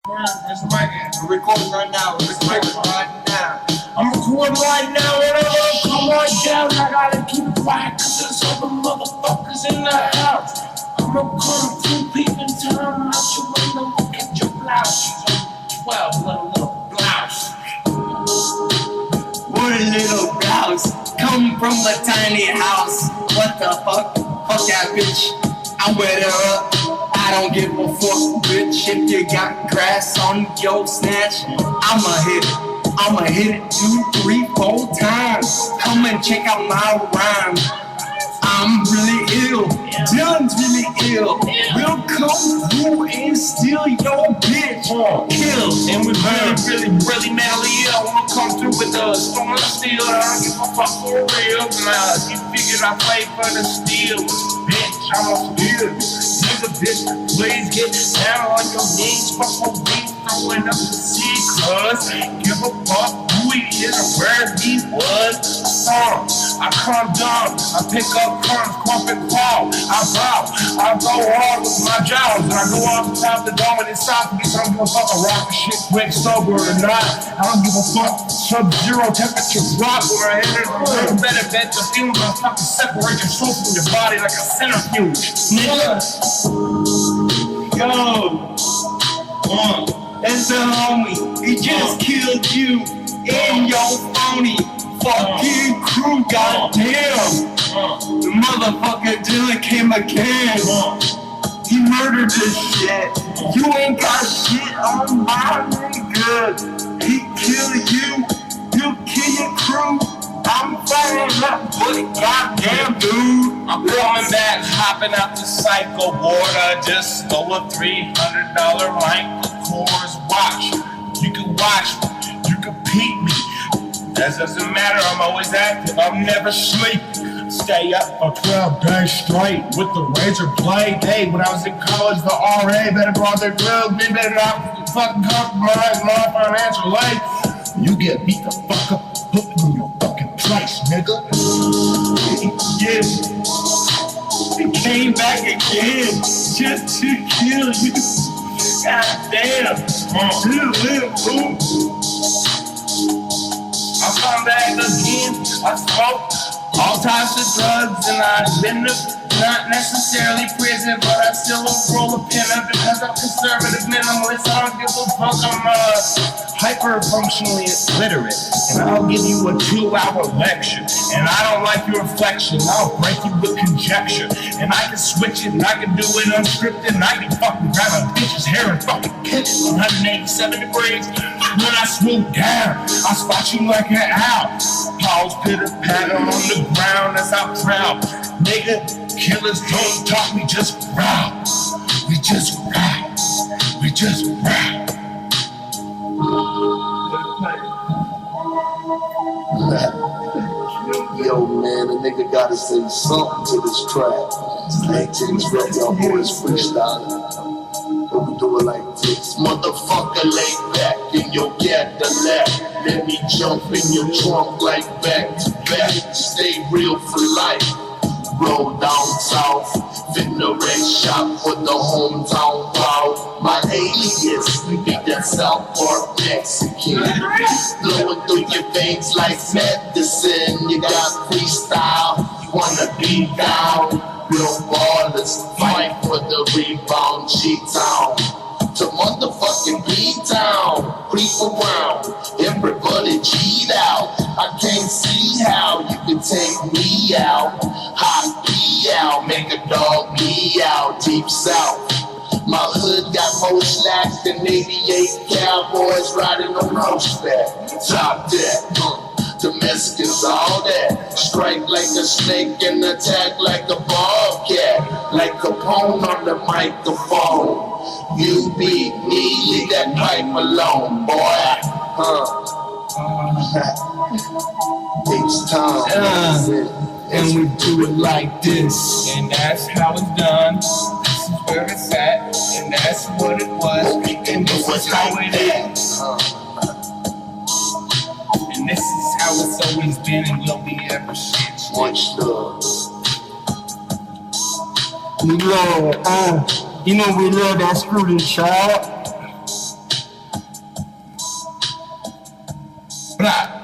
That's right. We're recording right now. We're recording right now. I'm recording right now. Whatever, come on down. I gotta keep it quiet because there's other motherfuckers in the house. I'ma come through peeping Tom out your window. Look at your blouse. She's on 12, little blouse. What a little blouse. Come from a tiny house. What the fuck? Fuck that bitch. I wear her up. I don't give a fuck, bitch. If you got grass on your snatch, I'ma hit it 2, 3, 4 times. Come and check out my rhyme. I'm really ill. Dylan's really ill. We'll come through and steal your bitch. Kill. And we're really mentally ill. We'll come through with the storm of steel. I don't give a fuck for real. Nah, you figured I played for the steel. Bitch, I'm a steal. Nigga, bitch, please get down on your knees. Fuck with me, throwing up the sea. Cause give a fuck who he is or where he was. I calm down, I pick up crumbs, crump and crawl. I bow, I go hard with my jaws. And I go off the top of the dome and it's soft to me. So I don't give a fuck, I rock the shit quick, sober or not. I don't give a fuck, sub-zero temperature drop when I enter the room. Better bet the fumes will fucking separate your soul from your body like a centrifuge. Nigga. Yo, that's the homie. He just killed you in your phony fucking crew. Goddamn, the motherfucker Dylan came again. He murdered this shit. You ain't got shit on my nigga. He killed you. You kill your crew. I'm fighting up, but goddamn, dude. I'm coming back, hopping out the psycho board. I just stole a $300 Michael Kors watch. You can watch me, you can peep me. That doesn't matter, I'm always active, I'm never sleeping. Stay up for 12 days straight with the razor blade. Hey, when I was in college, the RA better go out their drugs. They better not fucking compromise my financial life. You get beat the fuck up, put in your fucking place, nigga. Yeah. He came back again just to kill you. Goddamn. I come back again, I smoke all types of drugs, and I've been to not necessarily prison, but I still roll a pin up because I'm conservative minimalist. I don't give a fuck, I'm hyper-functionally illiterate, and I'll give you a 2-hour lecture, and I don't like your reflection, I'll break you with conjecture, and I can switch it, and I can do it unscripted, and I can fucking grab a bitch's hair and fucking kick it 187 degrees. When I swoop down, I spot you like an owl. Paws pitter-patter on the ground as I prowl. Nigga, killers don't talk, we just growl. We just growl. We just growl. Yo, man, a nigga gotta say something to this track. Hey, to this rap, y'all boys freestyling. But we do it like this. Motherfucker, lay back in your Cadillac. Let me jump in your trunk like back to back. Stay real for life. Roll down south, fit the red shop with the hometown crowd. My alias, be that South Park Mexican. Blowing through your veins like medicine. You got freestyle, you wanna be down. Real ballers, fight for the rebound. G-Town to motherfucking B-Town. Creep around, everybody G'd out. I can't see how you can take me out. Hot me out, make a dog me out. Deep South, my hood got more slack than 88 cowboys riding on horseback. Top that, Domesticans, all that. Strike like a snake and attack like a bobcat. Like Capone on the microphone. You beat me, leave that pipe alone, boy. It's time. And we do it like this. And that's how it's done. This is where it's at. And that's what it was. And this is how it is. And this is how it's always been and will be ever since. Much love. We love, you know we love Unscrewed, child. blah.